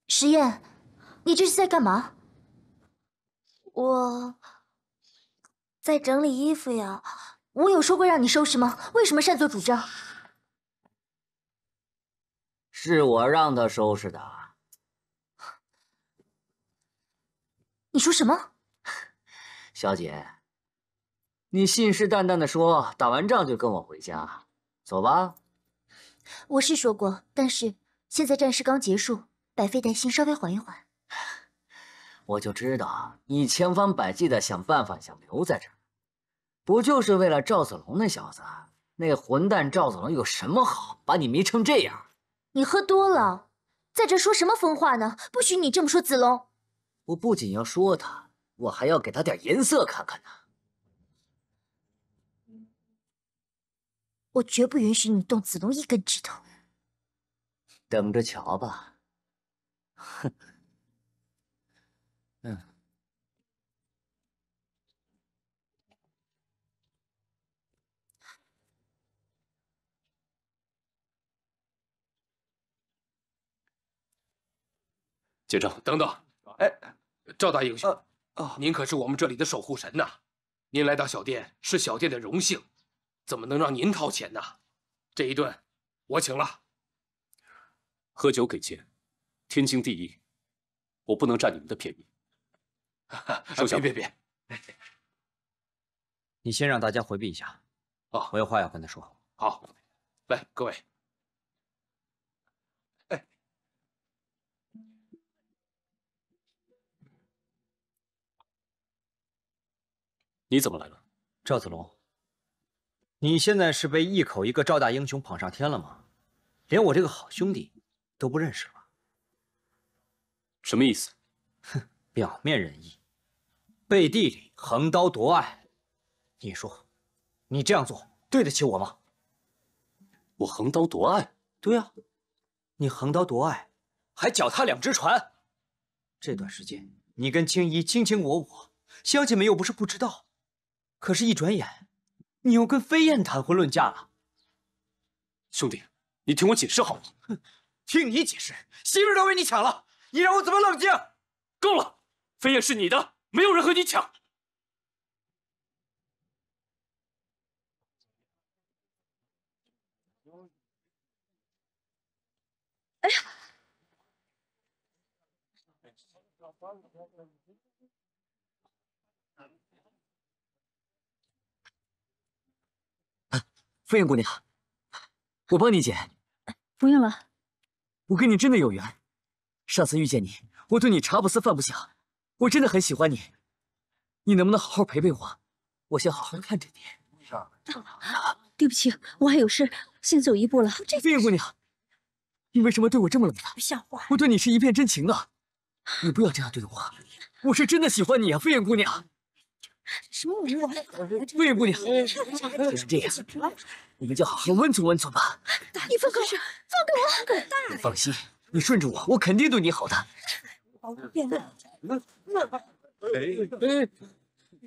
石燕，你这是在干嘛？我在整理衣服呀。我有说过让你收拾吗？为什么擅作主张？是我让他收拾的。你说什么？小姐，你信誓旦旦的说打完仗就跟我回家，走吧。我是说过，但是现在战事刚结束，百废待兴，稍微缓一缓。我就知道你千方百计的想办法想留在这儿，不就是为了赵子龙那小子？那混蛋赵子龙有什么好，把你迷成这样？你喝多了，在这说什么疯话呢？不许你这么说子龙。我不仅要说他，我还要给他点颜色看看呢。我绝不允许你动子龙一根指头。等着瞧吧。哼。结账。等等，哎，赵大英雄，您可是我们这里的守护神呐！您来到小店是小店的荣幸，怎么能让您掏钱呢？这一顿我请了。喝酒给钱，天经地义，我不能占你们的便宜。收下。别，你先让大家回避一下。哦，我有话要跟他说。好，来，各位。你怎么来了？赵子龙，你现在是被一口一个赵大英雄捧上天了吗？连我这个好兄弟都不认识了？什么意思？哼，表面仁义，背地里横刀夺爱。你说，你这样做对得起我吗？我横刀夺爱？对啊，你横刀夺爱，还脚踏两只船。这段时间你跟青衣卿卿我我，乡亲们又不是不知道。可是，一转眼，你又跟飞燕谈婚论嫁了。兄弟，你听我解释好吗？哼，听你解释，媳妇都被你抢了，你让我怎么冷静？够了，飞燕是你的，没有人和你抢。哎呀！飞燕姑娘，我帮你捡。不用了，我跟你真的有缘。上次遇见你，我对你茶不思饭不想，我真的很喜欢你。你能不能好好陪陪我？我想好好看着你。对不起，我还有事，先走一步了。飞燕姑娘，你为什么对我这么冷淡？不像话！我对你是一片真情啊！你不要这样对我，我是真的喜欢你啊，飞燕姑娘。什么我？飞燕姑娘，既然这样，我们就好好温存温存吧。你放开手，放开我！你放心，你顺着我，我肯定对你好的。变了！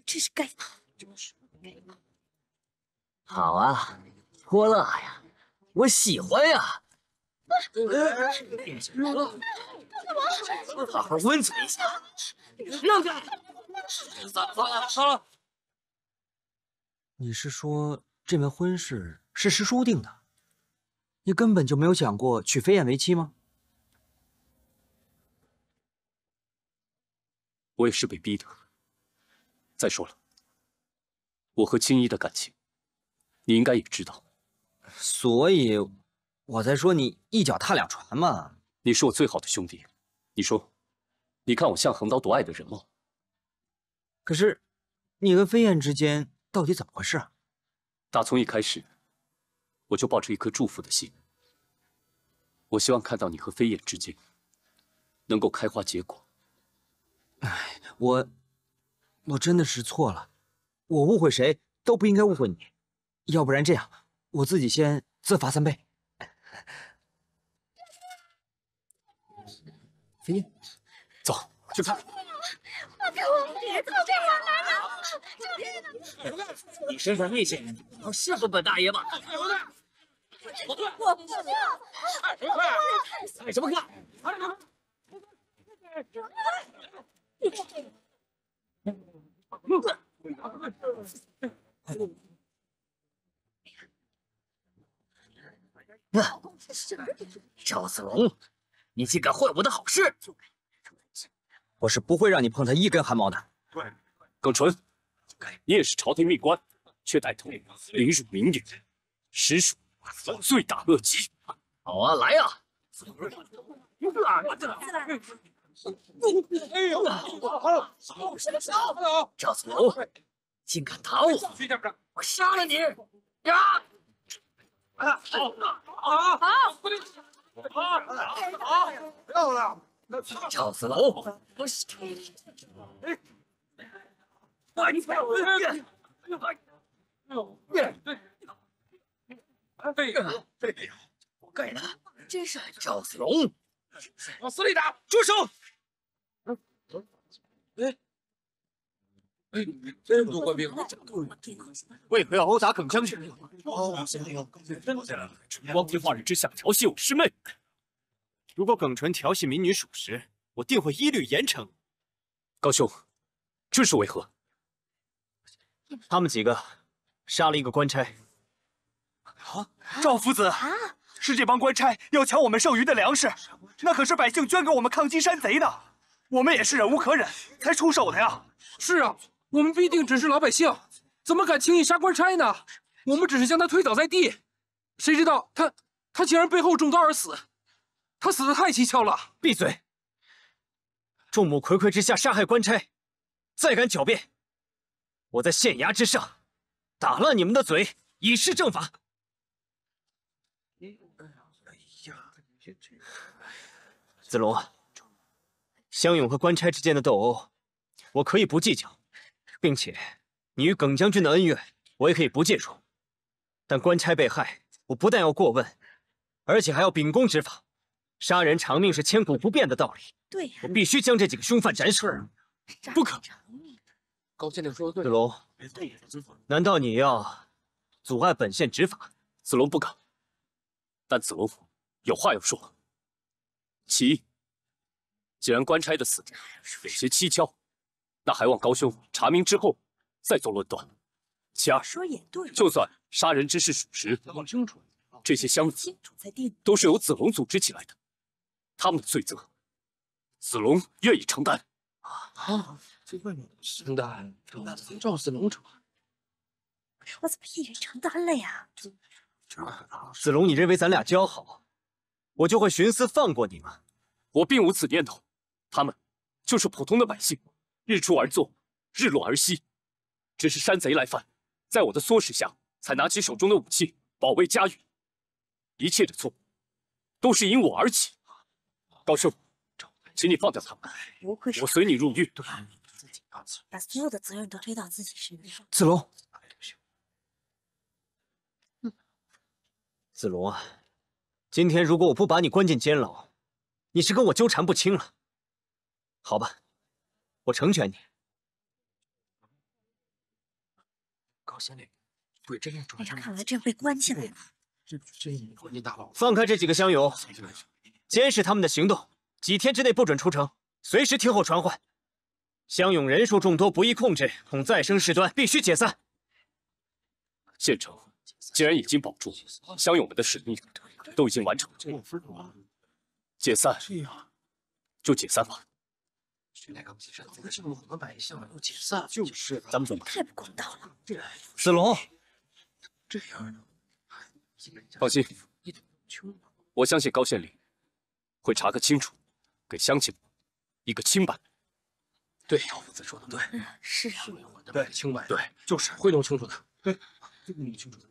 真是该死！好啊，泼辣呀，我喜欢呀。好好温存一下。让开！好了。你是说这门婚事是师叔定的？你根本就没有想过娶飞燕为妻吗？我也是被逼的。再说了，我和青衣的感情，你应该也知道。所以我在说你一脚踏两船嘛。你是我最好的兄弟，你说，你看我像横刀夺爱的人吗？可是，你跟飞燕之间到底怎么回事啊？打从一开始，我就抱着一颗祝福的心。我希望看到你和飞燕之间能够开花结果。哎，我真的是错了，我误会谁都不应该误会你。要不然这样，我自己先自罚3杯。飞燕，走去看。放开我！放开我！你身上那些，好适合本大爷吗？我不要！看什么看？赵子龙，你竟敢坏我的好事！我是不会让你碰他一根汗毛的。耿纯，你也是朝廷命官，却带头凌辱民女，实属罪大恶极。好啊，来呀！赵子龙，竟敢打我！我杀了你！呀！赵子龙，我是。活该的！真是赵子龙，往死里打！住手！陆官兵，为何要殴打耿将军？光天化日之下调戏我师妹。如果耿纯调戏民女属实，我定会一律严惩。高兄，这是为何？他们几个杀了一个官差。啊，赵夫子，是这帮官差要抢我们剩余的粮食，那可是百姓捐给我们抗击山贼的，我们也是忍无可忍才出手的呀。是啊，我们必定只是老百姓，怎么敢轻易杀官差呢？我们只是将他推倒在地，谁知道他竟然背后中刀而死，他死得太蹊跷了！闭嘴！众目睽睽之下杀害官差，再敢狡辩，我在县衙之上打烂你们的嘴，以示正法。子龙，湘勇和官差之间的斗殴，我可以不计较，并且你与耿将军的恩怨，我也可以不介入。但官差被害，我不但要过问，而且还要秉公执法。杀人偿命是千古不变的道理。对呀，我必须将这几个凶犯斩首。不可！高县令说的对。子龙，难道你要阻碍本县执法？子龙不敢，但子龙有话要说。其一，既然官差的死有些蹊跷，那还望高兄查明之后再做论断。其二，说也对，就算杀人之事属实，这些乡子都是由子龙组织起来的，他们的罪责，子龙愿意承担。承担，赵子龙承担。我怎么一人承担了呀？子龙，你认为咱俩交好，我就会徇私放过你吗？我并无此念头，他们就是普通的百姓，日出而作，日落而息。只是山贼来犯，在我的唆使下，才拿起手中的武器保卫家园。一切的错，都是因我而起。高兄，请你放掉他们，不愧是我随你入狱。把所有的责任都推到自己身上。子龙，子龙啊，今天如果我不把你关进监牢，你是跟我纠缠不清了。好吧，我成全你。高县令，鬼真令哎呀，看来真被关起来了。你大佬，放开这几个乡勇，监视他们的行动，几天之内不准出城，随时听候传唤。乡勇人数众多，不易控制，恐再生事端，必须解散。县城既然已经保住，乡勇们的使命都已经完成，解散就解散吧。我们百姓要解散，就是咱们走吧。太不公道了！子龙，这样的。放心，我相信高县令会查个清楚，给乡亲们一个清白。对，赵夫子说的对，是啊，对，清白，对，就是会弄清楚的，对，弄清楚的。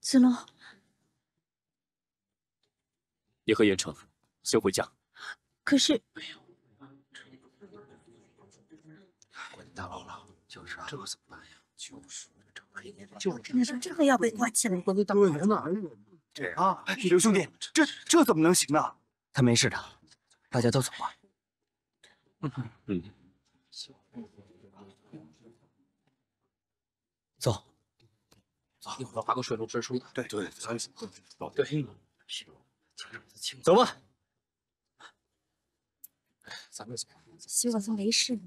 子龙，你和严城先回家。可是大佬了，就是这怎么办呀？就是难道真的要被关起来？对呢，这啊，刘兄弟，这怎么能行呢？他没事的，大家都走吧。走。一会儿划个水路直出。对，对，走吧。咱们走。希望他没事。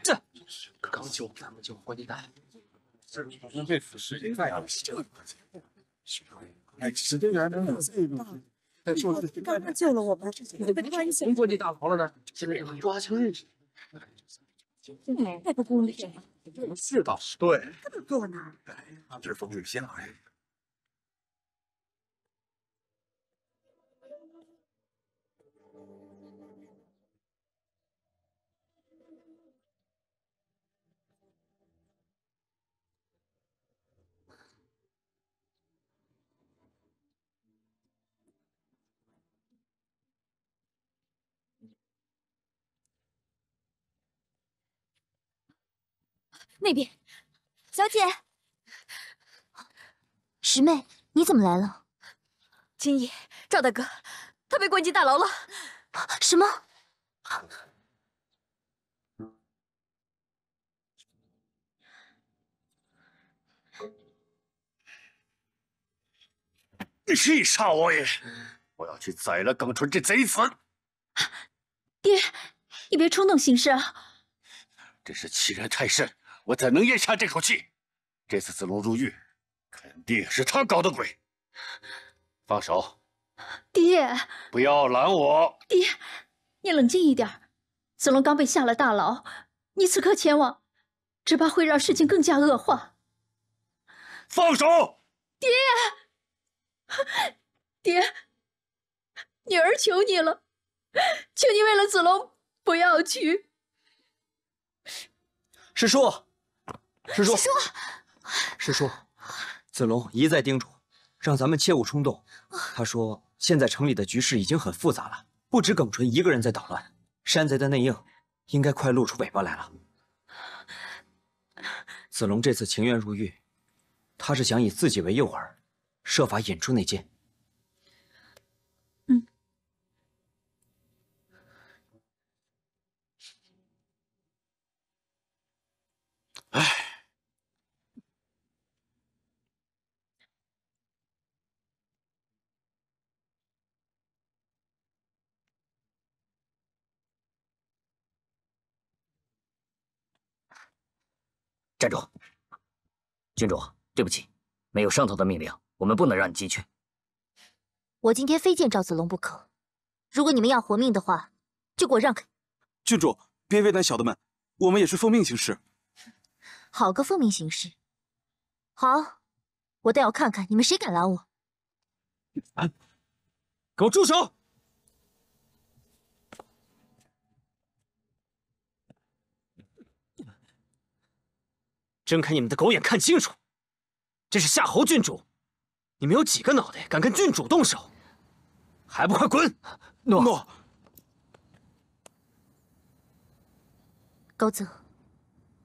这刚救咱们就关键带。这我们被腐蚀人干呀！哎，史队员能有这个？刚刚救了我们，你们关系国际大牢了呢，现在让抓清。太不公平了。是的，对，根本做呢。他这是风水先来。那边，小姐，师妹，你怎么来了？青衣，赵大哥，他被关进大牢了。什么？气煞我也！我要去宰了耿纯这贼子！爹，你别冲动行事啊！真是欺人太甚，我怎能咽下这口气？这次子龙入狱，肯定是他搞的鬼。放手！爹，不要拦我！爹，你冷静一点。子龙刚被下了大牢，你此刻前往，只怕会让事情更加恶化。放手！爹，爹，女儿求你了，求你为了子龙不要去。师叔，师叔，子龙一再叮嘱，让咱们切勿冲动。他说，现在城里的局势已经很复杂了，不止耿纯一个人在捣乱，山贼的内应应该快露出尾巴来了。子龙这次情愿入狱，他是想以自己为诱饵，设法引出那剑。站住！郡主，对不起，没有上头的命令，我们不能让你进去。我今天非见赵子龙不可。如果你们要活命的话，就给我让开！郡主，别为难小的们，我们也是奉命行事。好个奉命行事！好，我倒要看看你们谁敢拦我！给我住手！睁开你们的狗眼，看清楚，这是夏侯郡主，你们有几个脑袋敢跟郡主动手？还不快滚！诺。高泽，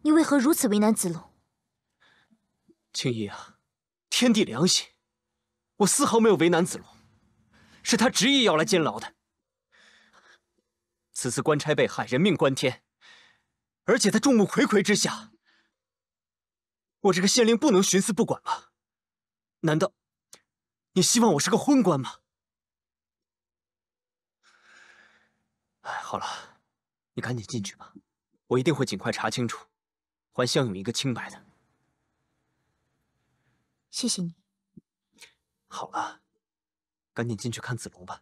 你为何如此为难子龙？青衣啊，天地良心，我丝毫没有为难子龙，是他执意要来监牢的。此次官差被害，人命关天，而且在众目睽睽之下，我这个县令不能徇私不管吗？难道你希望我是个昏官吗？哎，好了，你赶紧进去吧，我一定会尽快查清楚，还项羽一个清白的。谢谢你。好了，赶紧进去看子龙吧。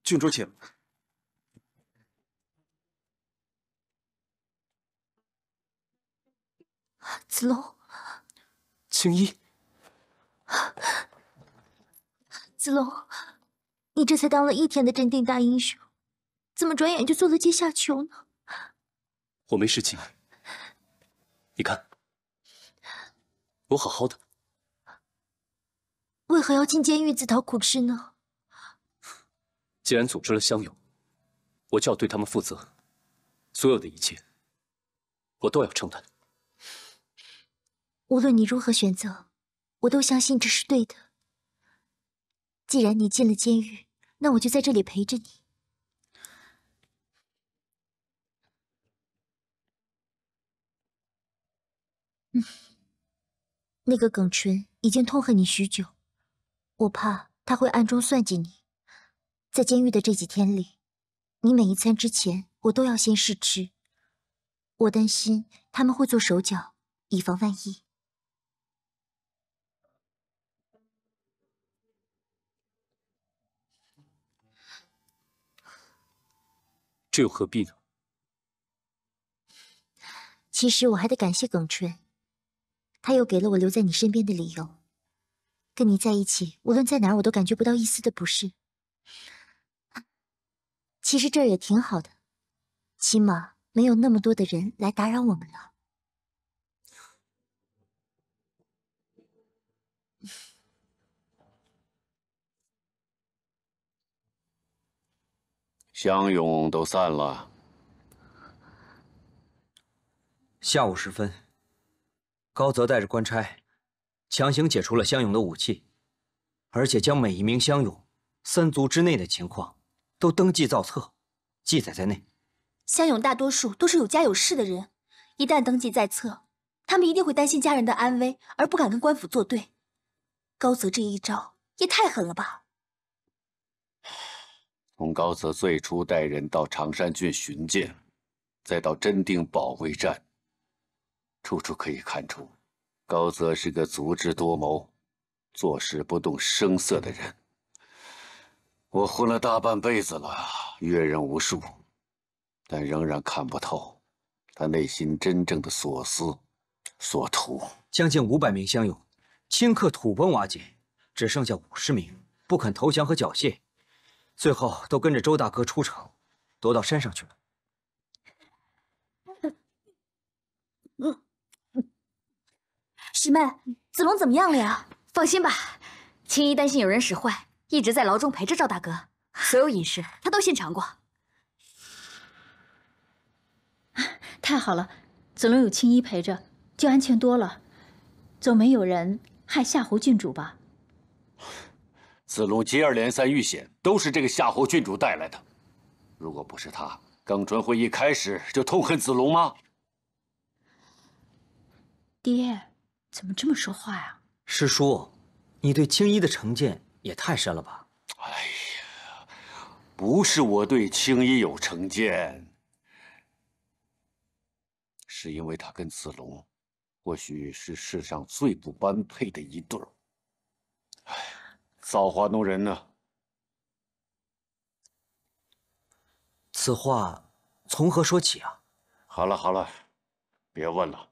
郡主请。子龙，青衣，子龙，你这才当了1天的镇定大英雄，怎么转眼就做了阶下囚呢？我没事情，你看，我好好的，为何要进监狱自讨苦吃呢？既然组织了乡勇，我就要对他们负责，所有的一切，我都要承担。无论你如何选择，我都相信这是对的。既然你进了监狱，那我就在这里陪着你。那个耿纯已经痛恨你许久，我怕他会暗中算计你。在监狱的这几天里，你每一餐之前，我都要先试吃。我担心他们会做手脚，以防万一。这又何必呢？其实我还得感谢耿纯，他又给了我留在你身边的理由。跟你在一起，无论在哪儿，我都感觉不到一丝的不适。其实这儿也挺好的，起码没有那么多的人来打扰我们了。乡勇都散了。下午时分，高泽带着官差，强行解除了乡勇的武器，而且将每一名乡勇3族之内的情况都登记造册，记载在内。乡勇大多数都是有家有室的人，一旦登记在册，他们一定会担心家人的安危，而不敢跟官府作对。高泽这一招也太狠了吧！从高泽最初带人到常山郡巡检，再到真定保卫战，处处可以看出，高泽是个足智多谋、做事不动声色的人。我混了大半辈子了，阅人无数，但仍然看不透他内心真正的所思所图。将近500名乡勇，顷刻土崩瓦解，只剩下50名不肯投降和缴械，最后都跟着周大哥出城，躲到山上去了。师妹，子龙怎么样了呀？放心吧，青衣担心有人使坏，一直在牢中陪着赵大哥，所有饮食他都先尝过。太好了，子龙有青衣陪着，就安全多了。总没有人害夏侯郡主吧？子龙接二连三遇险，都是这个夏侯郡主带来的。如果不是他，耿纯会一开始就痛恨子龙吗？爹，怎么这么说话呀？师叔，你对青衣的成见也太深了吧？哎呀，不是我对青衣有成见，是因为他跟子龙，或许是世上最不般配的一对儿。哎，造化弄人呢。此话从何说起啊？好了好了，别问了。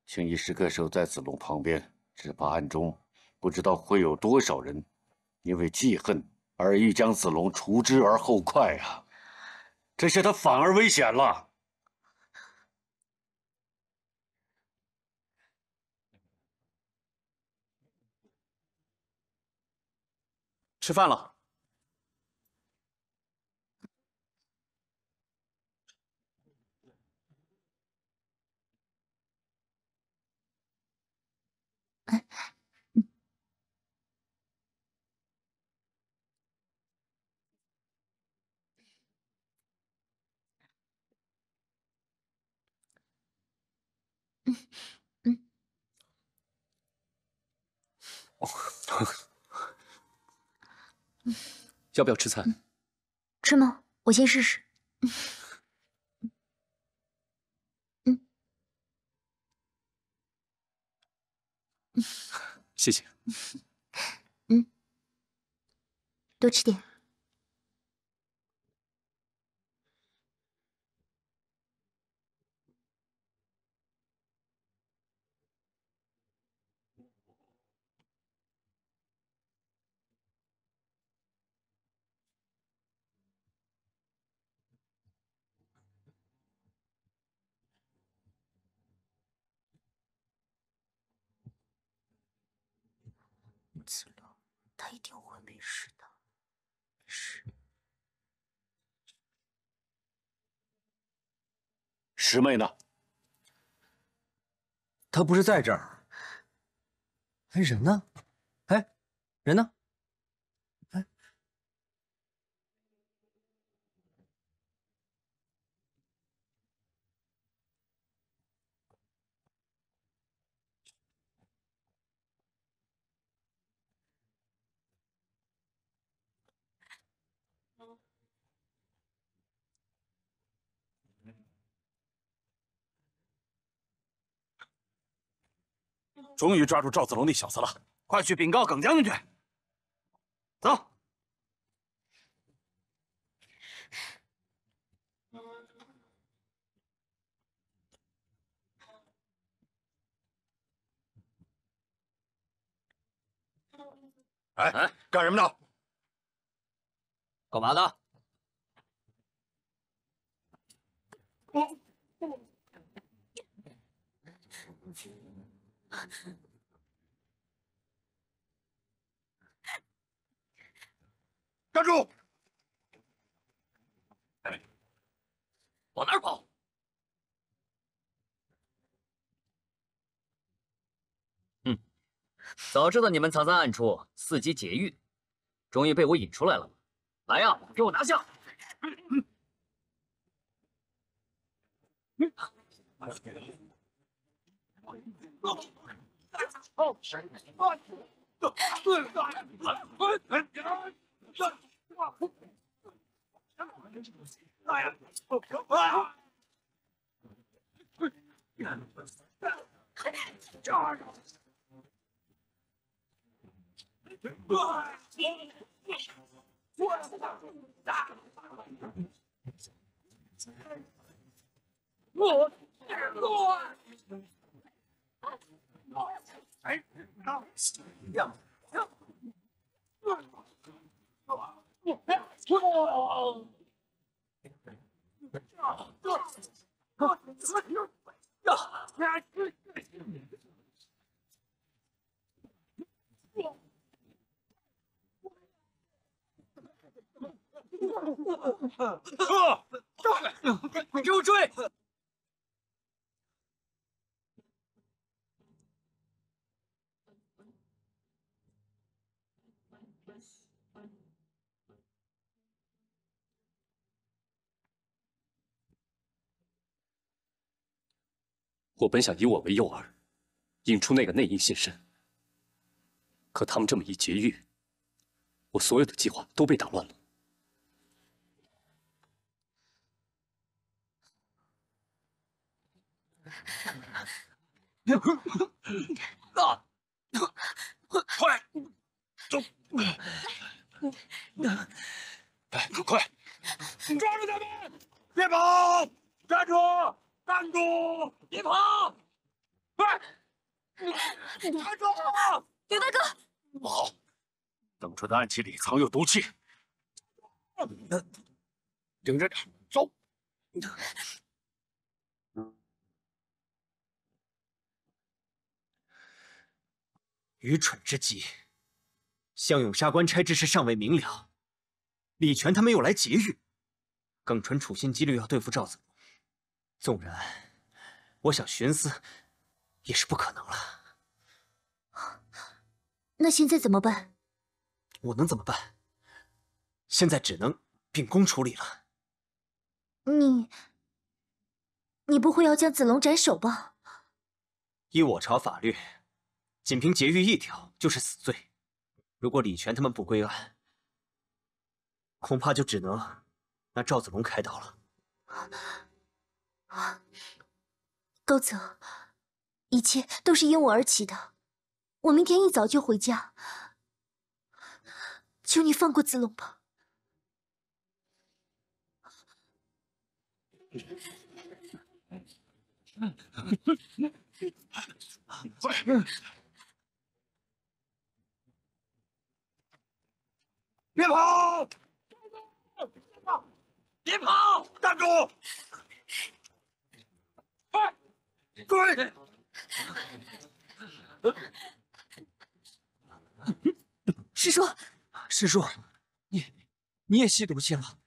青衣时刻守在子龙旁边，只怕暗中不知道会有多少人因为记恨而欲将子龙除之而后快啊！这下他反而危险了。吃饭了。要不要吃菜？吃吗？我先试试。谢谢。多吃点。子龙，他一定会没事的。是。师妹呢？她不是在这儿，哎，人呢？哎，人呢？哎，终于抓住赵子龙那小子了，快去禀告耿将军去。走。哎，干什么呢？干嘛的？站住！往哪儿跑？早知道你们藏在暗处，伺机劫狱，终于被我引出来了。来呀，给我拿下！给我追！我本想以我为诱饵，引出那个内应现身，可他们这么一劫狱，我所有的计划都被打乱了。快，走！哎，快，抓住他们！别跑！站住！站住！别跑！快！站住！刘大哥，不好，邓纯的暗器里藏有毒气。盯着点，走。愚蠢之极！项永杀官差之事尚未明了，李全他们又来劫狱，耿纯处心积虑要对付赵子龙，纵然我想徇私，也是不可能了。那现在怎么办？我能怎么办？现在只能秉公处理了。你不会要将子龙斩首吧？依我朝法律，仅凭劫狱一条就是死罪。如果李全他们不归案，恐怕就只能拿赵子龙开刀了。高泽，一切都是因我而起的，我明天一早就回家，求你放过子龙吧。快！别跑！别跑！站住！快！追！师叔，师叔，你也吸毒气了？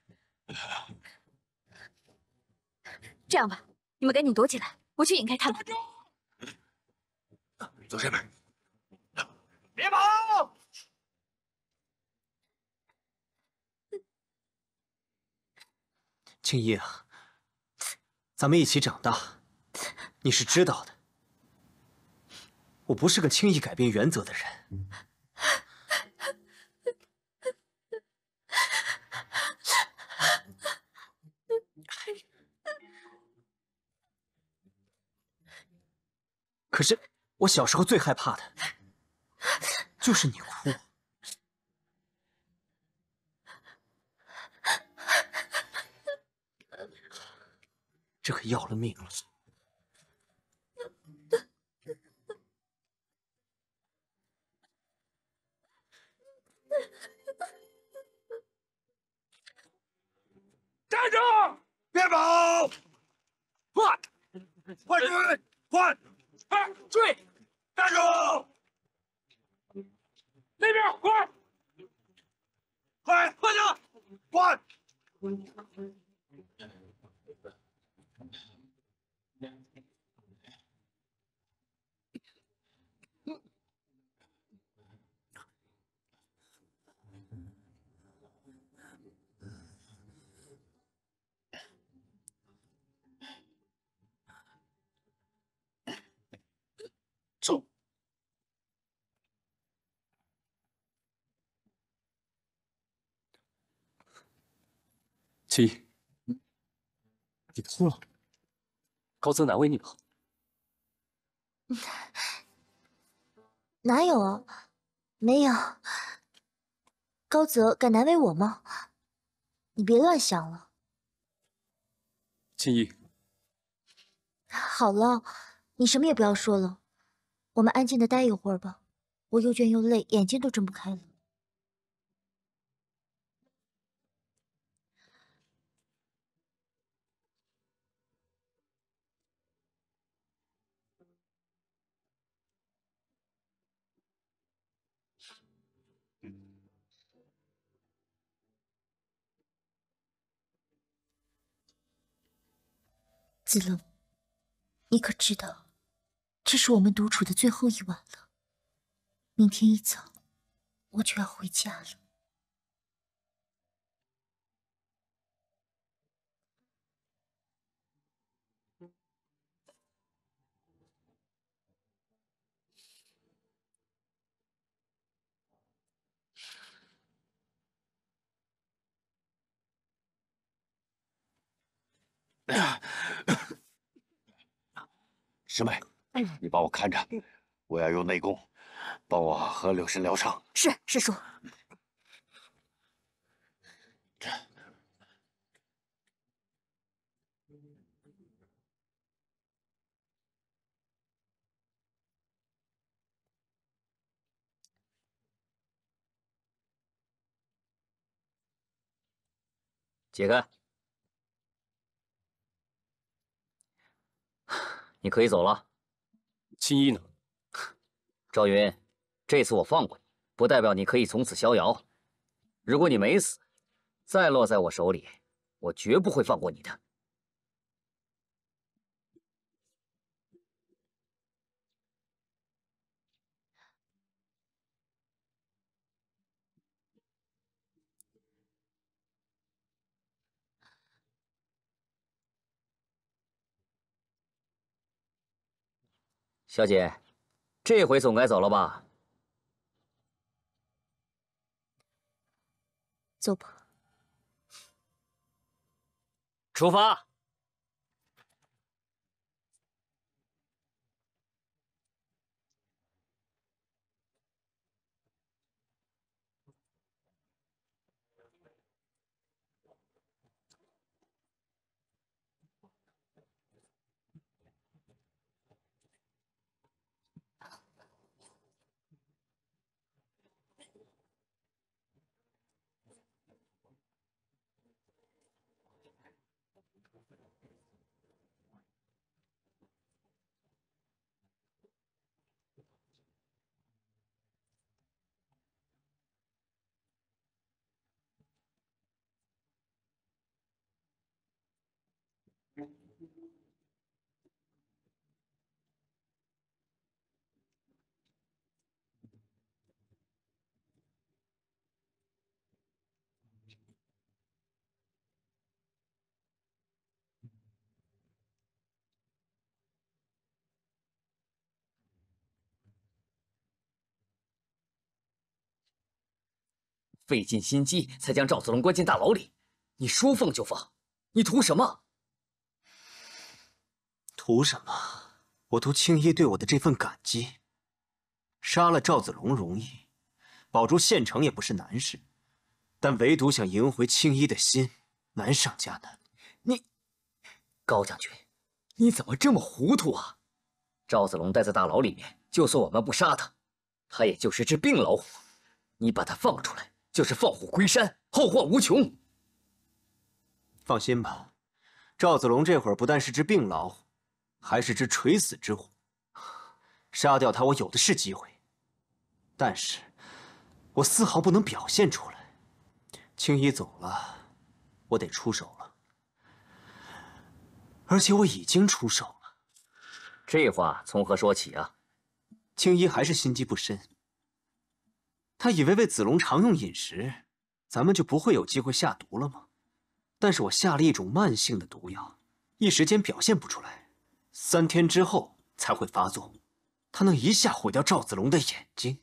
这样吧，你们赶紧躲起来，我去引开他们。走这边。别跑！青衣啊，咱们一起长大，你是知道的。我不是个轻易改变原则的人。可是我小时候最害怕的，就是你哭。这可要了命了！站住！别跑！快！快追！快！哎，追！站住！那边快！快点！快！走。青衣，你哭了？高泽难为你了？哪有啊？没有。高泽敢难为我吗？你别乱想了。青衣，好了，你什么也不要说了，我们安静的待一会儿吧。我又倦又累，眼睛都睁不开了。子冷，你可知道，这是我们独处的最后一晚了。明天一早，我就要回家了。师妹，你帮我看着，我要用内功，帮我和柳神疗伤。是师叔。解开，你可以走了。青衣呢？赵云，这次我放过你，不代表你可以从此逍遥。如果你没死，再落在我手里，我绝不会放过你的。小姐，这回总该走了吧？走吧。出发。费尽心机才将赵子龙关进大牢里，你说放就放，你图什么？图什么？我图青衣对我的这份感激。杀了赵子龙容易，保住县城也不是难事，但唯独想赢回青衣的心，难上加难。你，高将军，你怎么这么糊涂啊？赵子龙待在大牢里面，就算我们不杀他，他也就是只病老虎。你把他放出来，就是放虎归山，后患无穷。放心吧，赵子龙这会儿不但是只病老虎，还是只垂死之虎。杀掉他，我有的是机会，但是我丝毫不能表现出来。青衣走了，我得出手了，而且我已经出手了。这话从何说起啊？青衣还是心机不深，他以为喂子龙常用饮食，咱们就不会有机会下毒了吗？但是我下了一种慢性的毒药，一时间表现不出来，3天之后才会发作。他能一下毁掉赵子龙的眼睛，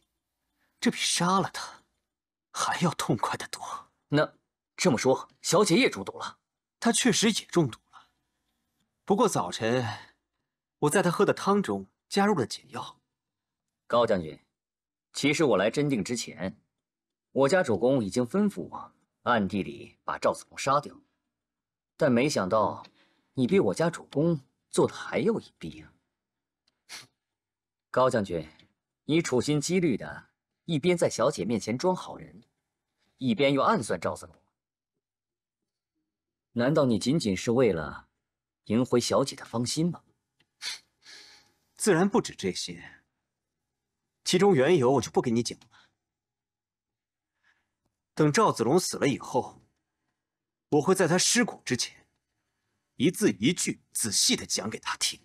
这比杀了他还要痛快得多。那这么说，小姐也中毒了？她确实也中毒了，不过早晨我在她喝的汤中加入了解药。高将军，其实我来真定之前，我家主公已经吩咐我暗地里把赵子龙杀掉，但没想到你比我家主公做的还要隐蔽啊！高将军，你处心积虑的，一边在小姐面前装好人，一边又暗算赵子龙。难道你仅仅是为了赢回小姐的芳心吗？自然不止这些，其中缘由我就不给你讲了。等赵子龙死了以后，我会在他尸骨之前，一字一句仔细的讲给他听。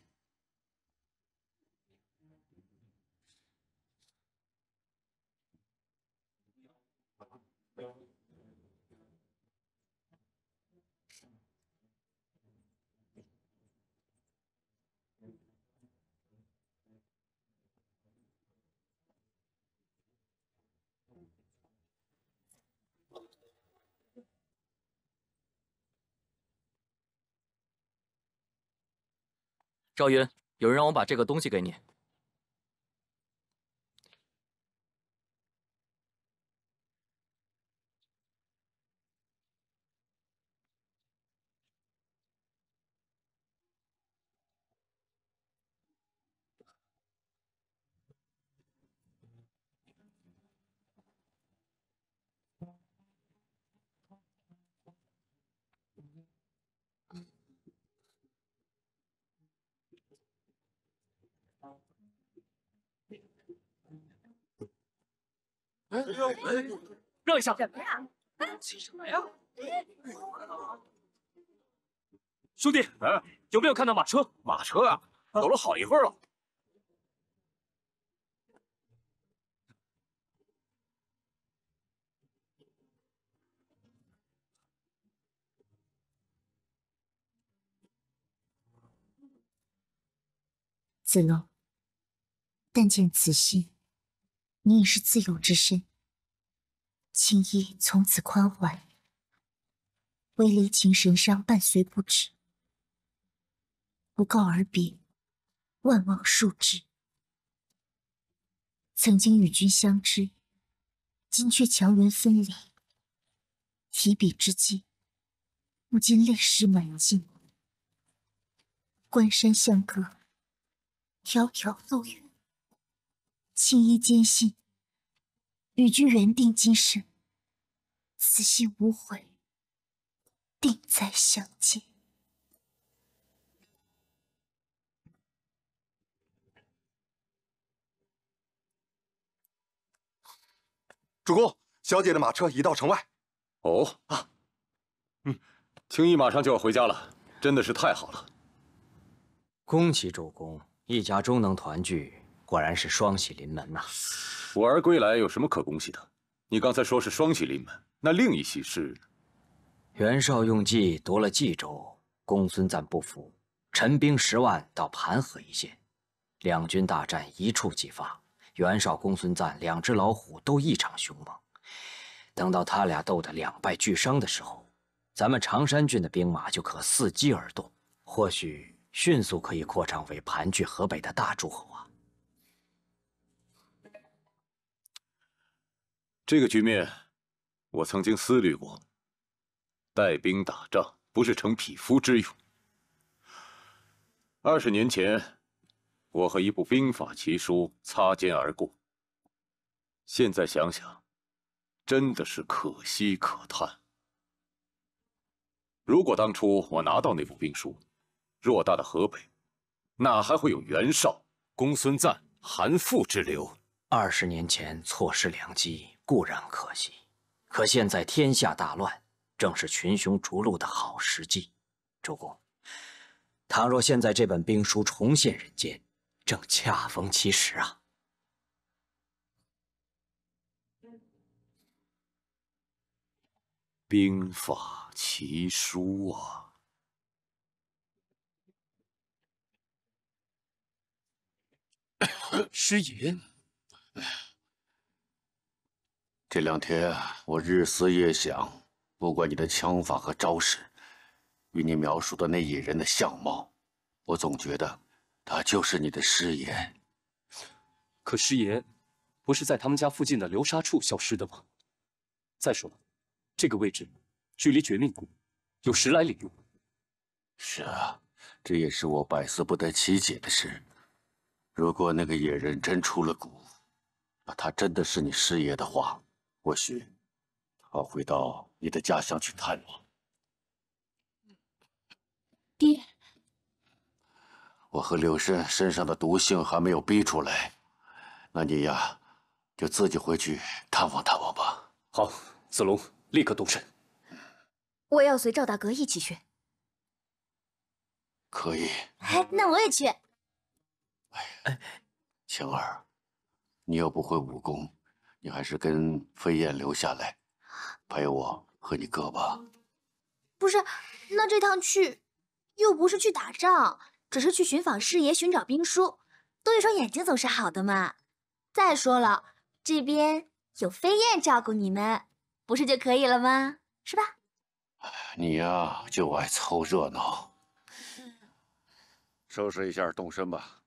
赵云，有人让我把这个东西给你。让一下！什么呀？急什么呀？兄弟，有没有看到马车？马车啊，走了好一会儿了。子龙，但见此心，你已是自由之身。青衣从此宽怀，唯离情神伤伴随不止。不告而别，万望恕之。曾经与君相知，今却强人分离。提笔之际，不禁泪湿满襟。关山相隔，迢迢路远。青衣坚信，与君缘定今生，此心无悔，定再相见。主公，小姐的马车已到城外。哦啊，青衣马上就要回家了，真的是太好了。恭喜主公，一家终能团聚，果然是双喜临门呐。我儿归来有什么可恭喜的？你刚才说是双喜临门，那另一喜是袁绍用计夺了冀州，公孙瓒不服，陈兵10万到盘河一线，两军大战一触即发。袁绍、公孙瓒2只老虎都异常凶猛，等到他俩斗得两败俱伤的时候，咱们常山郡的兵马就可伺机而动，或许迅速可以扩张为盘踞河北的大诸侯啊！这个局面，我曾经思虑过。带兵打仗不是逞匹夫之勇。20年前，我和一部兵法奇书擦肩而过。现在想想，真的是可惜可叹。如果当初我拿到那部兵书，偌大的河北，哪还会有袁绍、公孙瓒、韩馥之流？20年前错失良机固然可惜，可现在天下大乱，正是群雄逐鹿的好时机。主公，倘若现在这本兵书重现人间，正恰逢其时啊！兵法奇书啊！师爷，这2天我日思夜想，不管你的枪法和招式，与你描述的那野人的相貌，我总觉得他就是你的师爷。可师爷不是在他们家附近的流沙处消失的吗？再说了，这个位置距离绝命谷有10来里路。是啊，这也是我百思不得其解的事。如果那个野人真出了谷，他真的是你师爷的话，或许他会到你的家乡去探望。爹，我和柳生身上的毒性还没有逼出来，那你呀，就自己回去探望探望吧。好，子龙立刻动身。我要随赵大哥一起去。可以。那我也去。晴儿，你又不会武功，你还是跟飞燕留下来，陪我和你哥吧。不是，那这趟去，又不是去打仗，只是去寻访师爷，寻找兵书，多一双眼睛总是好的嘛。再说了，这边有飞燕照顾你们，不是就可以了吗？是吧？你呀，就爱凑热闹。收拾一下，动身吧。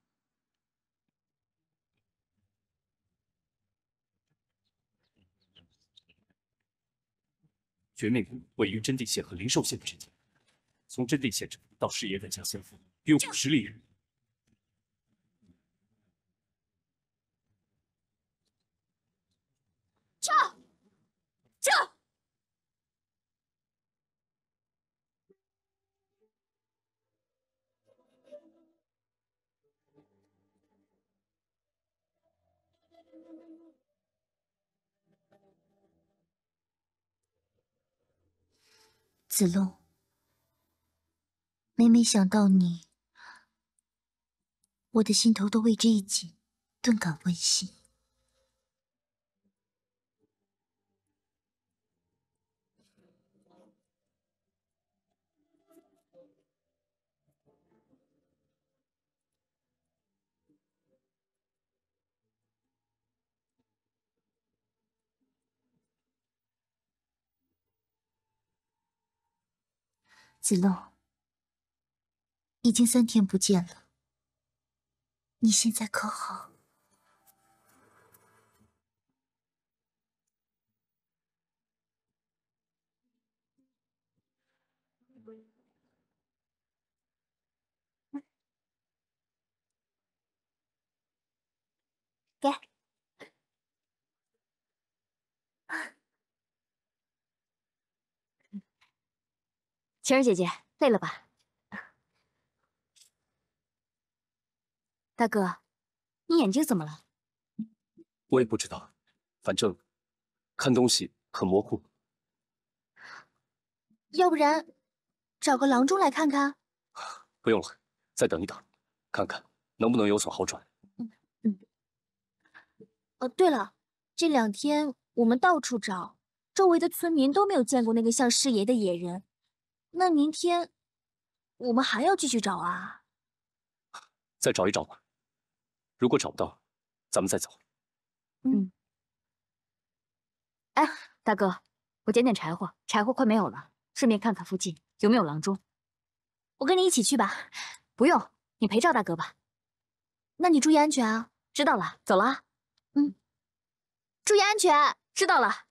绝命谷位于真地县和灵寿县之间，从真地县城到师爷的家乡约50里远。撤！子龙，每每想到你，我的心头都为之一紧，顿感温馨。子龙，已经3天不见了，你现在可好？给。晴儿姐姐，累了吧？大哥，你眼睛怎么了？我也不知道，反正看东西很模糊。要不然找个郎中来看看？不用了，再等一等，看看能不能有所好转。对了，这2天我们到处找，周围的村民都没有见过那个像师爷的野人。那明天我们还要继续找啊？再找一找嘛。如果找不到，咱们再走。哎，大哥，我捡点柴火，柴火快没有了，顺便看看附近有没有郎中。我跟你一起去吧。不用，你陪赵大哥吧。那你注意安全啊。知道了，走了啊。嗯，注意安全。知道了。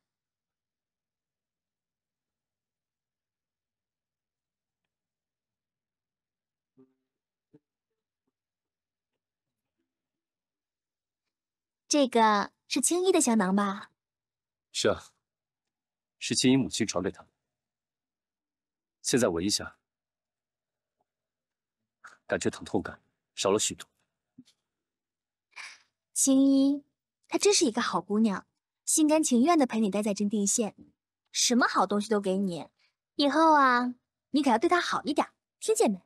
这个是青衣的香囊吧？是啊，是青衣母亲传给他的。现在闻一下，感觉疼痛感少了许多。青衣，她真是一个好姑娘，心甘情愿的陪你待在真定县，什么好东西都给你。以后啊，你可要对她好一点，听见没？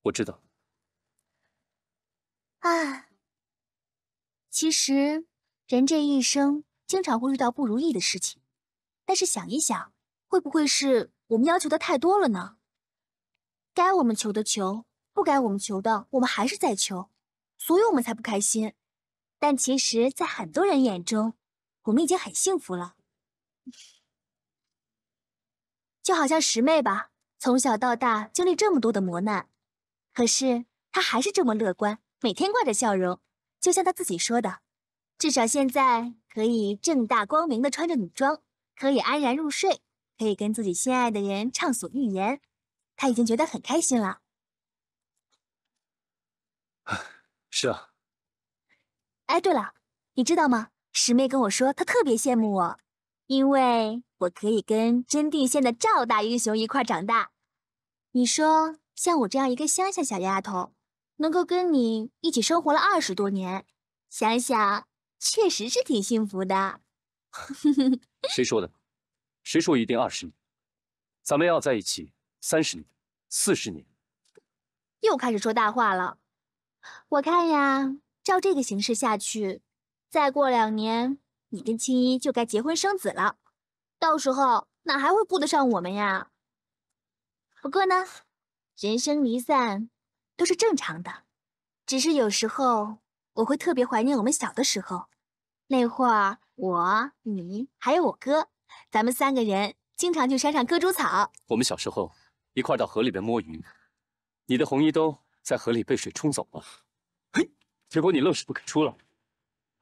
我知道。啊，其实人这一生经常会遇到不如意的事情，但是想一想，会不会是我们要求的太多了呢？该我们求的求，不该我们求的我们还是在求，所以我们才不开心。但其实，在很多人眼中，我们已经很幸福了。就好像师妹吧，从小到大经历这么多的磨难，可是她还是这么乐观，每天挂着笑容。就像她自己说的，至少现在可以正大光明的穿着女装，可以安然入睡，可以跟自己心爱的人畅所欲言，她已经觉得很开心了。是啊。哎，对了，你知道吗？师妹跟我说，她特别羡慕我，因为我可以跟真定县的赵大英雄一块长大。你说，像我这样一个乡下小丫头，能够跟你一起生活了20多年，想想确实是挺幸福的。谁说的？谁说一定20年？咱们要在一起30年、40年。又开始说大话了。我看呀，照这个形势下去，再过2年，你跟青衣就该结婚生子了，到时候哪还会顾得上我们呀？不过呢，人生离散都是正常的，只是有时候我会特别怀念我们小的时候，那会儿我、你还有我哥，咱们3个人经常去山上割猪草。我们小时候一块到河里边摸鱼，你的红衣兜在河里被水冲走了，嘿，结果你愣是不肯出来，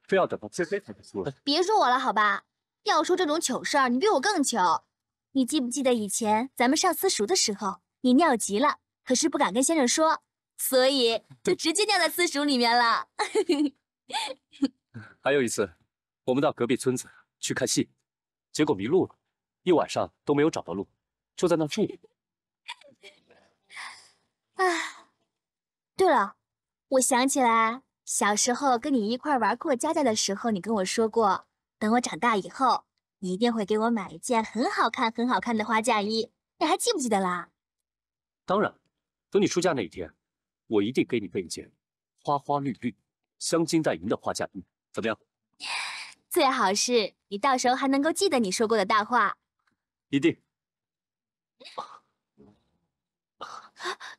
非要等到天黑才肯出来。别说我了，好吧？要说这种糗事儿，你比我更糗。你记不记得以前咱们上私塾的时候，你尿急了，可是不敢跟先生说，所以就直接尿在私塾里面了。还有一次，我们到隔壁村子去看戏，结果迷路了，一晚上都没有找到路，就在那住。唉，对了，我想起来，小时候跟你一块玩过家家的时候，你跟我说过，等我长大以后，你一定会给我买一件很好看、很好看的花嫁衣，你还记不记得啦？当然，等你出嫁那一天，我一定给你备一件花花绿绿、镶金戴银的花嫁衣，怎么样？最好是你到时候还能够记得你说过的大话。一定。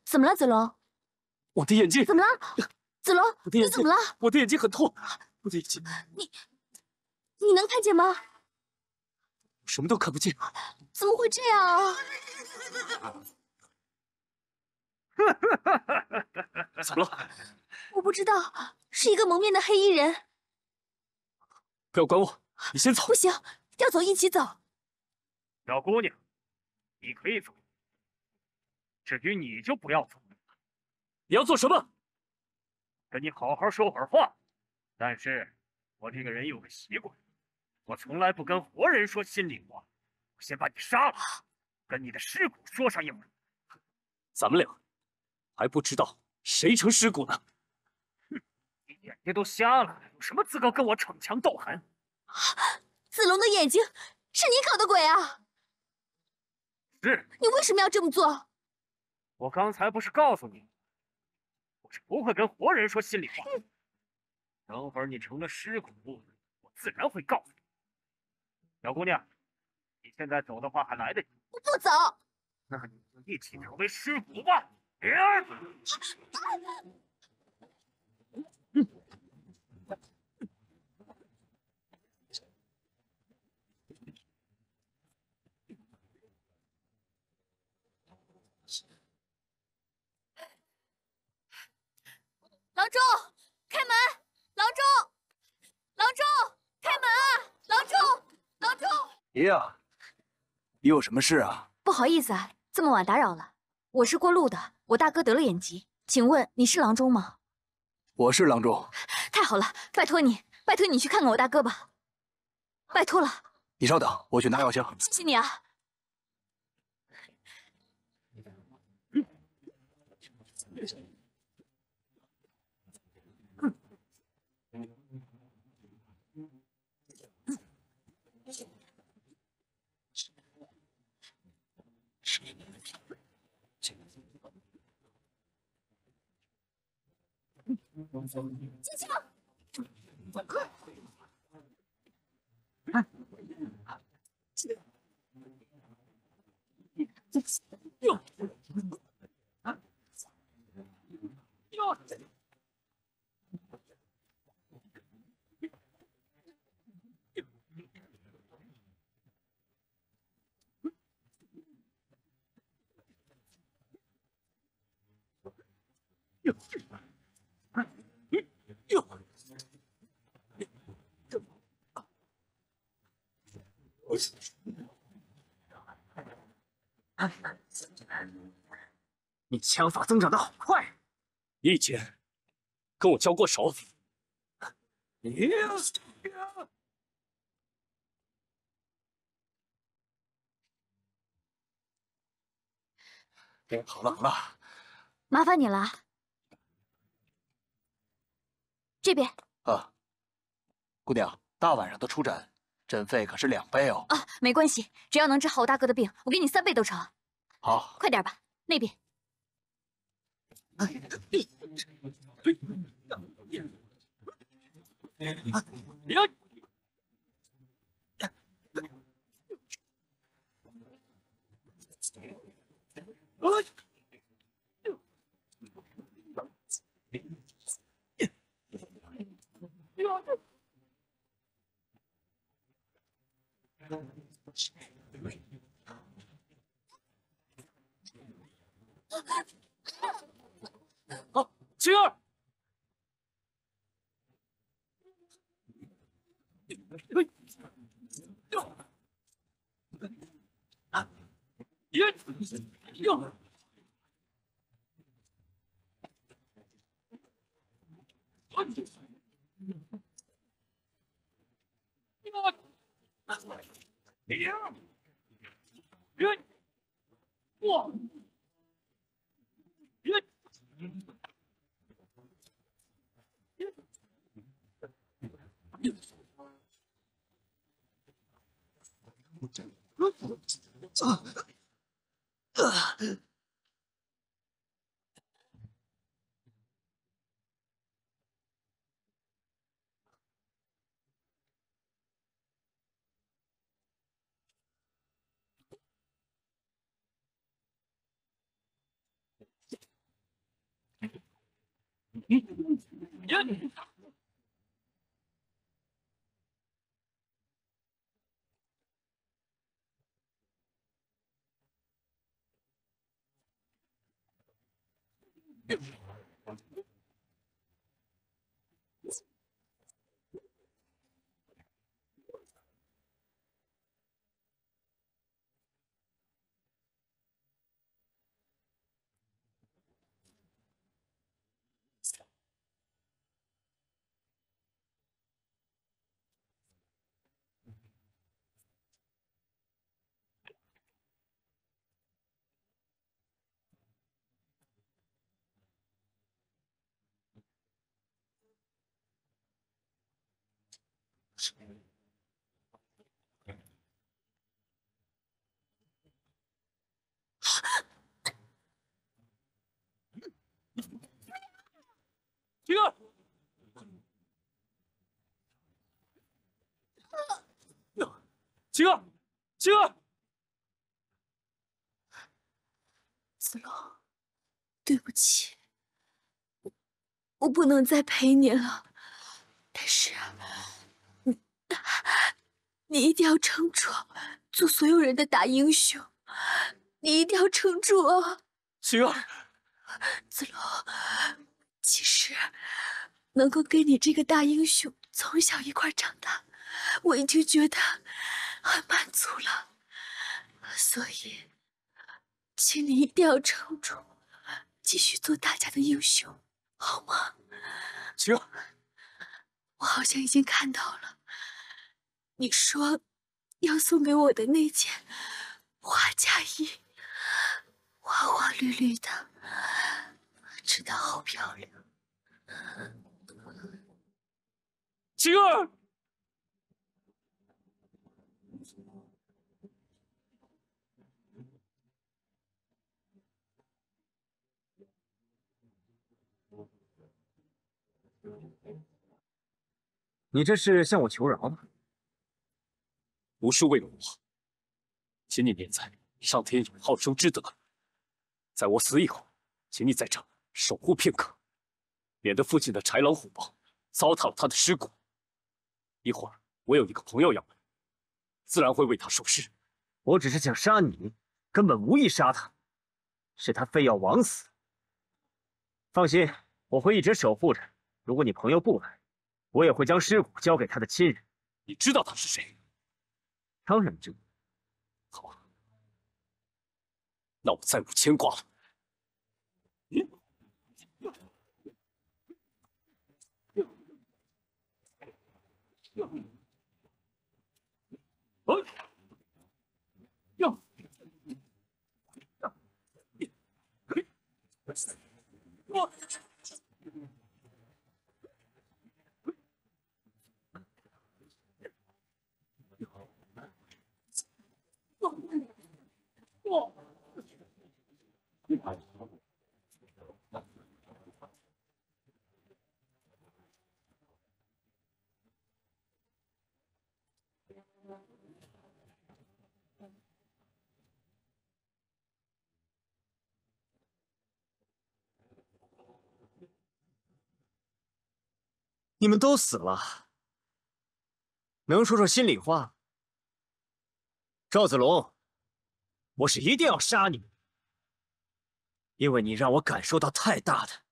怎么了，子龙？我的眼睛。怎么了，子龙？你怎么了？我的眼睛很痛，我的眼睛。你能看见吗？什么都看不见。怎么会这样啊？怎么了？我不知道，是一个蒙面的黑衣人。不要管我，你先走。不行，要走一起走。小姑娘，你可以走，至于你就不要走。你要做什么？跟你好好说会儿话。但是，我这个人有个习惯，我从来不跟活人说心里话。我先把你杀了，跟你的尸骨说上一会儿。咱们俩还不知道谁成尸骨呢。哼，你眼睛都瞎了，有什么资格跟我逞强斗狠？子龙的眼睛是你搞的鬼啊！是。你为什么要这么做？我刚才不是告诉你，我是不会跟活人说心里话。等会儿你成了尸骨，我自然会告诉你。小姑娘，你现在走的话还来得及。我不走。那你就一起成为尸骨吧。爷呀，你有什么事啊？不好意思啊，这么晚打扰了。我是过路的，我大哥得了眼疾，请问你是郎中吗？我是郎中。太好了，拜托你，拜托你去看看我大哥吧，拜托了。你稍等，我去拿药箱。谢谢你啊。静静，快！你枪法增长的好快，以前跟我交过手。好了好了，麻烦你了。这边啊，姑娘，大晚上的出诊，诊费可是2倍哦。啊，没关系，只要能治好我大哥的病，我给你3倍都成。好，快点吧，那边。好，青儿，青儿，青儿，青儿，子龙，对不起，我不能再陪你了。但是，你一定要撑住，做所有人的大英雄。你一定要撑住哦，青儿。子龙，其实能够跟你这个大英雄从小一块长大，我已经觉得很满足了，所以，请你一定要撑住，继续做大家的英雄，好吗？晴儿，我好像已经看到了，你说要送给我的那件花嫁衣，花花绿绿的，真的好漂亮。晴儿。你这是向我求饶吗？不是为了我，请你念在上天有好生之德，在我死以后，请你在这守护片刻，免得附近的豺狼虎豹糟蹋了他的尸骨。一会儿我有一个朋友要来，自然会为他收尸。我只是想杀你，根本无意杀他，是他非要枉死。放心，我会一直守护着。如果你朋友不来，我也会将尸骨交给他的亲人。你知道他是谁？当然知道。好，那我再无牵挂了。你们都死了，能说说心里话？赵子龙，我是一定要杀你，因为你让我感受到太大的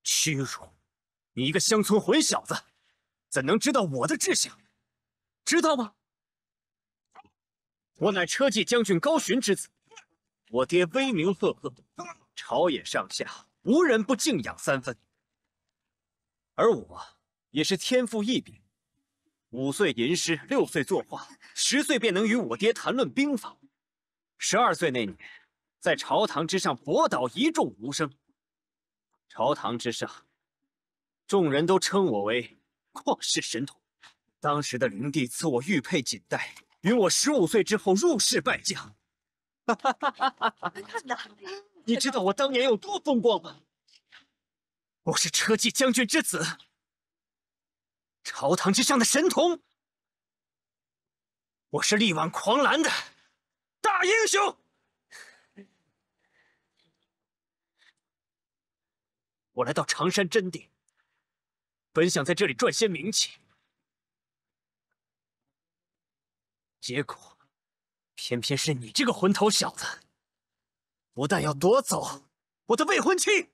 屈辱。你一个乡村混小子，怎能知道我的志向？知道吗？我乃车骑将军高寻之子，我爹威名赫赫，朝野上下无人不敬仰3分。而我也是天赋异禀，5岁吟诗，6岁作画，10岁便能与我爹谈论兵法。12岁那年，在朝堂之上博倒一众儒生。朝堂之上，众人都称我为旷世神童。当时的灵帝赐我玉佩锦带，允我15岁之后入仕拜将。你知道我当年有多风光吗？我是车骑将军之子，朝堂之上的神童，我是力挽狂澜的大英雄。我来到常山真殿，本想在这里赚些名气，结果偏偏是你这个混头小子，不但要夺走我的未婚妻，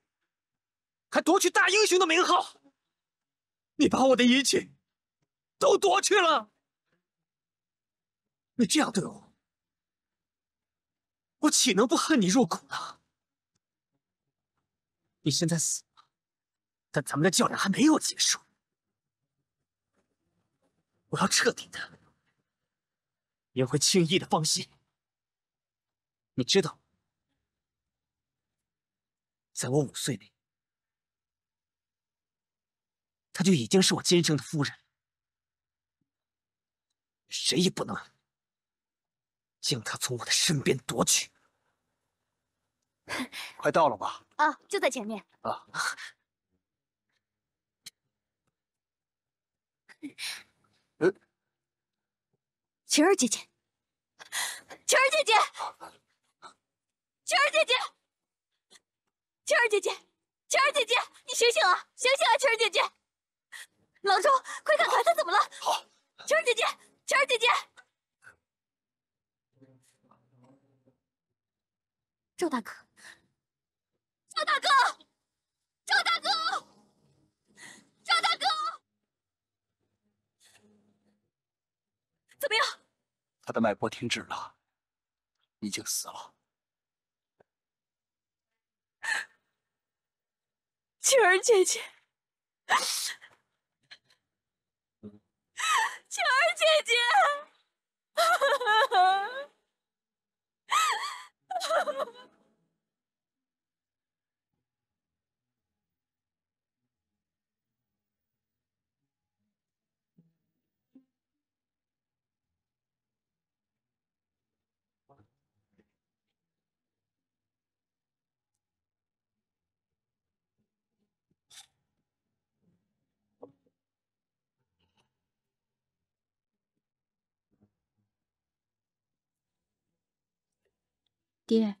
还夺去大英雄的名号。你把我的一切都夺去了。你这样对我，我岂能不恨你入骨呢？你现在死了，但咱们的较量还没有结束。我要彻底的赢回轻易的芳心。你知道，在我5岁那年，她就已经是我今生的夫人，谁也不能将她从我的身边夺取。快到了吧？啊，就在前面。啊。晴儿姐姐，晴儿姐姐，晴儿姐姐，晴儿姐姐，晴儿姐姐，你醒醒啊，醒醒啊，晴儿姐姐！郎中，快看看他怎么了？好，晴儿姐姐，晴儿姐姐，赵大哥，赵大哥，赵大哥，赵大哥，怎么样？他的脉搏停止了，已经死了。晴儿姐姐，晴儿姐姐。爹，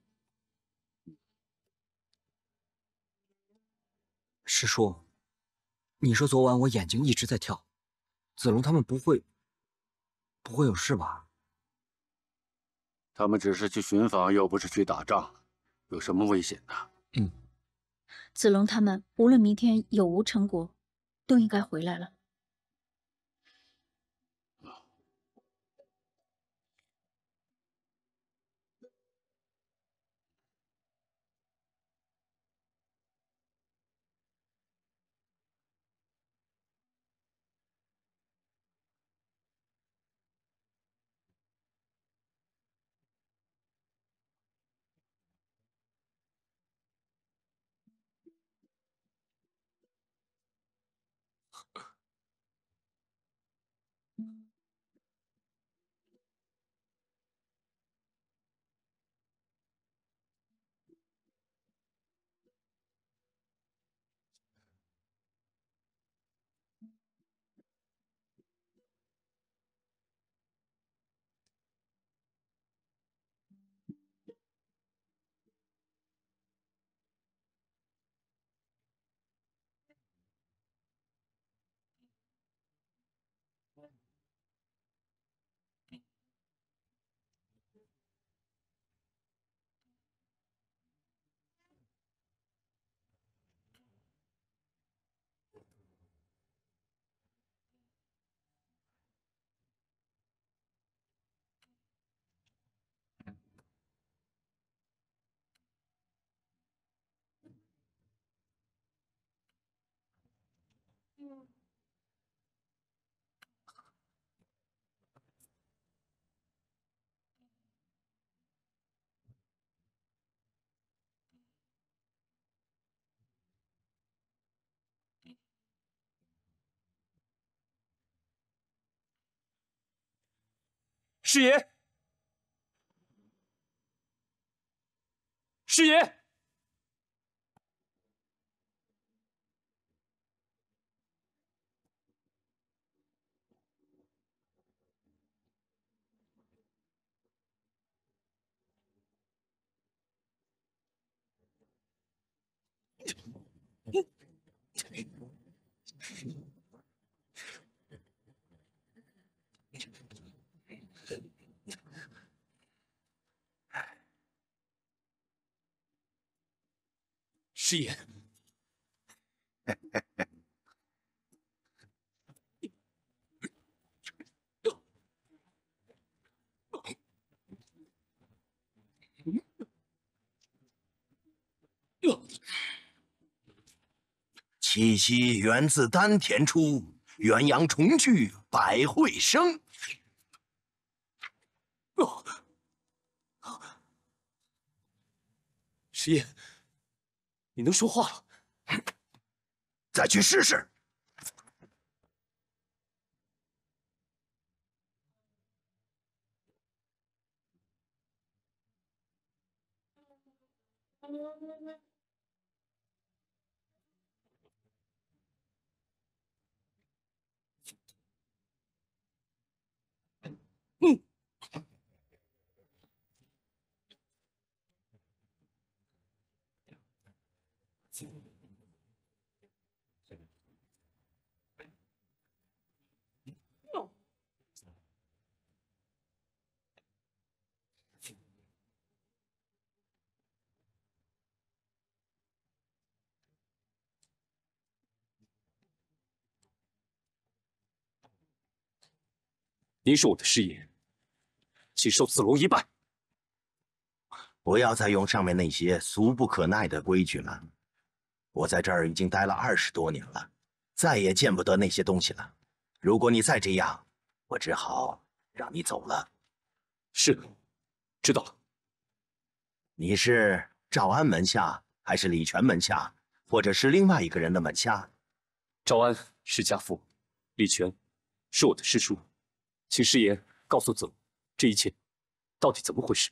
师叔，你说昨晚我眼睛一直在跳，子龙他们不会有事吧？他们只是去寻访，又不是去打仗，有什么危险呢？子龙他们无论明天有无成果，都应该回来了。师爷，师爷。师爷，气息源自丹田出，元阳重聚，百会生。师爷，你能说话了。再去试试。您是我的师爷，请受子龙一拜。不要再用上面那些俗不可耐的规矩了。我在这儿已经待了20多年了，再也见不得那些东西了。如果你再这样，我只好让你走了。是，知道了。你是赵安门下，还是李全门下，或者是另外一个人的门下？赵安是家父，李全是我的师叔，请师爷告诉子龙，这一切到底怎么回事？